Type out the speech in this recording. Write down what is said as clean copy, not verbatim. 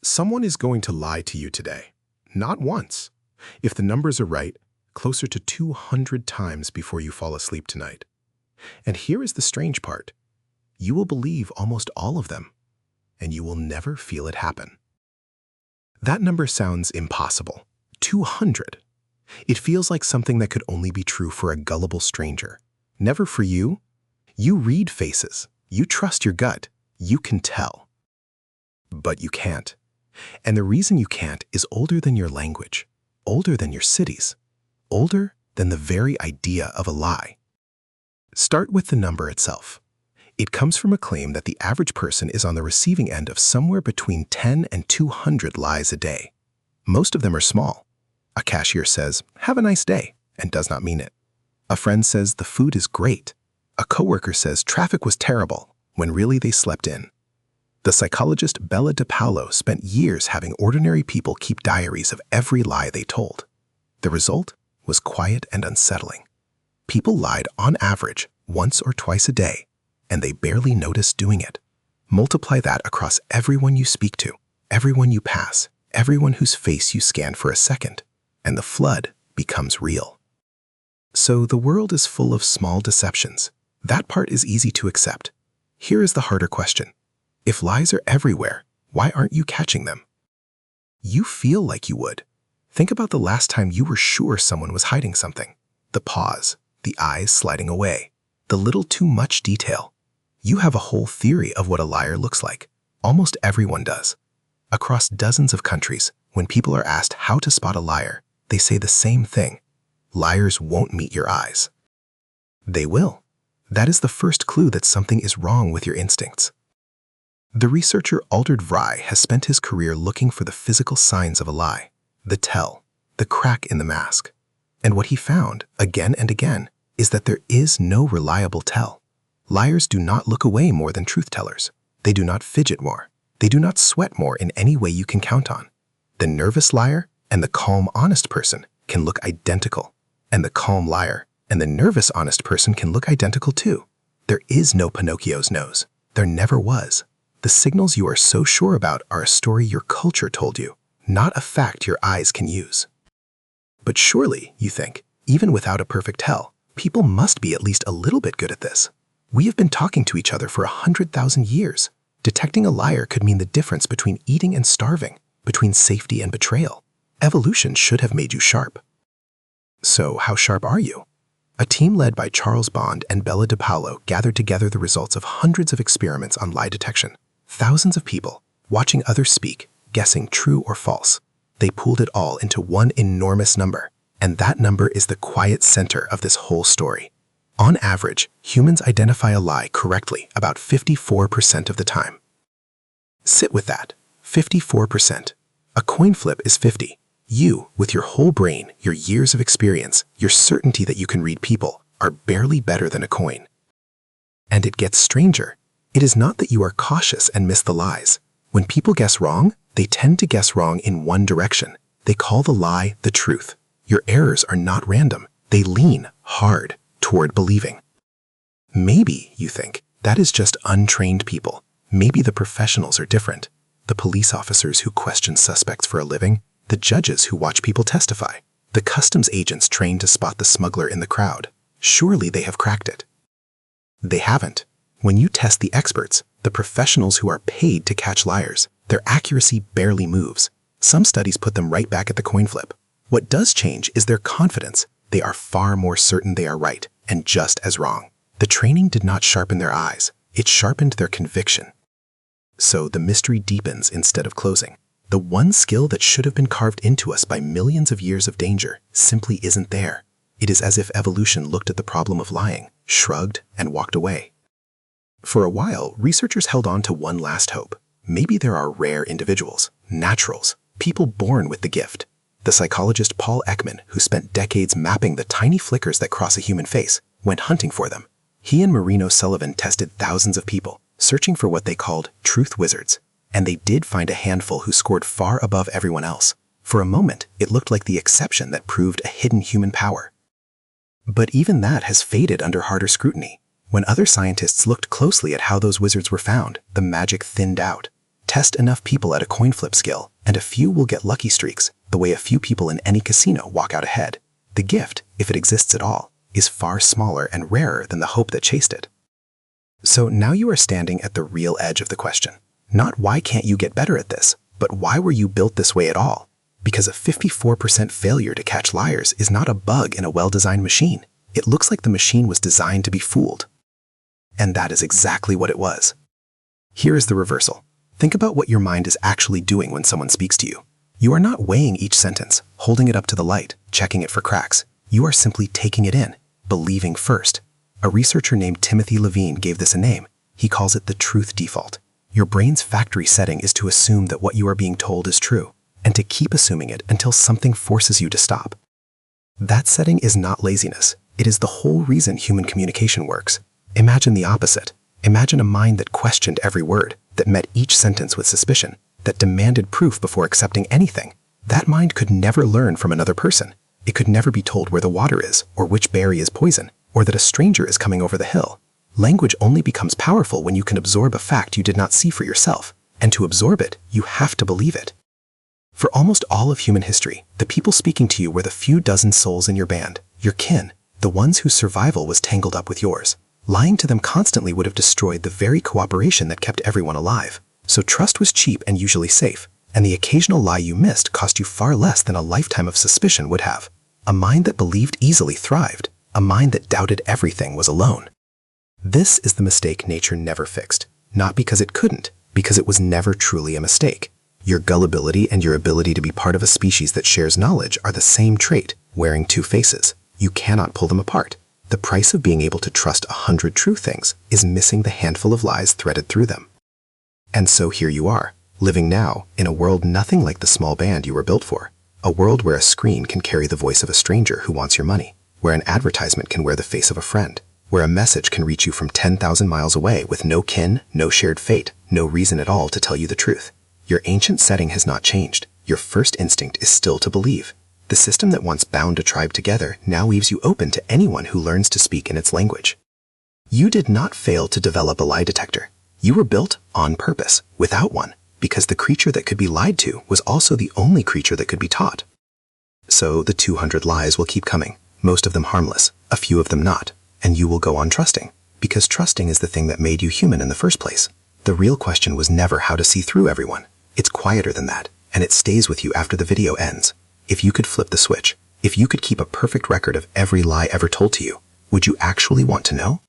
Someone is going to lie to you today. Not once. If the numbers are right, closer to 200 times before you fall asleep tonight. And here is the strange part. You will believe almost all of them, and you will never feel it happen. That number sounds impossible. 200. It feels like something that could only be true for a gullible stranger. Never for you. You read faces. You trust your gut. You can tell. But you can't. And the reason you can't is older than your language, older than your cities, older than the very idea of a lie. Start with the number itself. It comes from a claim that the average person is on the receiving end of somewhere between 10 and 200 lies a day. Most of them are small. A cashier says, "Have a nice day," and does not mean it. A friend says the food is great. A coworker says traffic was terrible, when really they slept in. The psychologist Bella DePaulo spent years having ordinary people keep diaries of every lie they told. The result was quiet and unsettling. People lied on average once or twice a day, and they barely noticed doing it. Multiply that across everyone you speak to, everyone you pass, everyone whose face you scan for a second, and the flood becomes real. So the world is full of small deceptions. That part is easy to accept. Here is the harder question. If lies are everywhere, why aren't you catching them? You feel like you would. Think about the last time you were sure someone was hiding something. The pause, the eyes sliding away, the little too much detail. You have a whole theory of what a liar looks like. Almost everyone does. Across dozens of countries, when people are asked how to spot a liar, they say the same thing. Liars won't meet your eyes. They will. That is the first clue that something is wrong with your instincts. The researcher Aldred Vrij has spent his career looking for the physical signs of a lie, the tell, the crack in the mask. And what he found, again and again, is that there is no reliable tell. Liars do not look away more than truth-tellers. They do not fidget more. They do not sweat more in any way you can count on. The nervous liar and the calm, honest person can look identical, and the calm liar and the nervous, honest person can look identical too. There is no Pinocchio's nose. There never was. The signals you are so sure about are a story your culture told you, not a fact your eyes can use. But surely, you think, even without a perfect tell, people must be at least a little bit good at this. We have been talking to each other for 100,000 years. Detecting a liar could mean the difference between eating and starving, between safety and betrayal. Evolution should have made you sharp. So how sharp are you? A team led by Charles Bond and Bella DePaulo gathered together the results of hundreds of experiments on lie detection. Thousands of people, watching others speak, guessing true or false. They pooled it all into one enormous number, and that number is the quiet center of this whole story. On average, humans identify a lie correctly about 54% of the time. Sit with that. 54%. A coin flip is 50. You, with your whole brain, your years of experience, your certainty that you can read people, are barely better than a coin. And it gets stranger. It is not that you are cautious and miss the lies. When people guess wrong, they tend to guess wrong in one direction. They call the lie the truth. Your errors are not random. They lean hard toward believing. Maybe, you think, that is just untrained people. Maybe the professionals are different. The police officers who question suspects for a living, the judges who watch people testify, the customs agents trained to spot the smuggler in the crowd. Surely they have cracked it. They haven't. When you test the experts, the professionals who are paid to catch liars, their accuracy barely moves. Some studies put them right back at the coin flip. What does change is their confidence. They are far more certain they are right and just as wrong. The training did not sharpen their eyes. It sharpened their conviction. So the mystery deepens instead of closing. The one skill that should have been carved into us by millions of years of danger simply isn't there. It is as if evolution looked at the problem of lying, shrugged, and walked away. For a while, researchers held on to one last hope. Maybe there are rare individuals, naturals, people born with the gift. The psychologist Paul Ekman, who spent decades mapping the tiny flickers that cross a human face, went hunting for them. He and Marino Sullivan tested thousands of people, searching for what they called truth wizards. And they did find a handful who scored far above everyone else. For a moment, it looked like the exception that proved a hidden human power. But even that has faded under harder scrutiny. When other scientists looked closely at how those wizards were found, the magic thinned out. Test enough people at a coin flip skill, and a few will get lucky streaks, the way a few people in any casino walk out ahead. The gift, if it exists at all, is far smaller and rarer than the hope that chased it. So now you are standing at the real edge of the question. Not why can't you get better at this, but why were you built this way at all? Because a 54% failure to catch liars is not a bug in a well-designed machine. It looks like the machine was designed to be fooled. And that is exactly what it was. Here is the reversal. Think about what your mind is actually doing when someone speaks to you. You are not weighing each sentence, holding it up to the light, checking it for cracks. You are simply taking it in, believing first. A researcher named Timothy Levine gave this a name. He calls it the truth default. Your brain's factory setting is to assume that what you are being told is true, and to keep assuming it until something forces you to stop. That setting is not laziness. It is the whole reason human communication works. Imagine the opposite. Imagine a mind that questioned every word, that met each sentence with suspicion, that demanded proof before accepting anything. That mind could never learn from another person. It could never be told where the water is, or which berry is poison, or that a stranger is coming over the hill. Language only becomes powerful when you can absorb a fact you did not see for yourself, and to absorb it, you have to believe it. For almost all of human history, the people speaking to you were the few dozen souls in your band, your kin, the ones whose survival was tangled up with yours. Lying to them constantly would have destroyed the very cooperation that kept everyone alive. So trust was cheap and usually safe, and the occasional lie you missed cost you far less than a lifetime of suspicion would have. A mind that believed easily thrived. A mind that doubted everything was alone. This is the mistake nature never fixed, not because it couldn't, because it was never truly a mistake. Your gullibility and your ability to be part of a species that shares knowledge are the same trait, wearing two faces. You cannot pull them apart. The price of being able to trust 100 true things is missing the handful of lies threaded through them. And so here you are, living now in a world nothing like the small band you were built for. A world where a screen can carry the voice of a stranger who wants your money, where an advertisement can wear the face of a friend, where a message can reach you from 10,000 miles away with no kin, no shared fate, no reason at all to tell you the truth. Your ancient setting has not changed. Your first instinct is still to believe. The system that once bound a tribe together now leaves you open to anyone who learns to speak in its language. You did not fail to develop a lie detector. You were built on purpose, without one, because the creature that could be lied to was also the only creature that could be taught. So the 200 lies will keep coming, most of them harmless, a few of them not, and you will go on trusting, because trusting is the thing that made you human in the first place. The real question was never how to see through everyone. It's quieter than that, and it stays with you after the video ends. If you could flip the switch, if you could keep a perfect record of every lie ever told to you, would you actually want to know?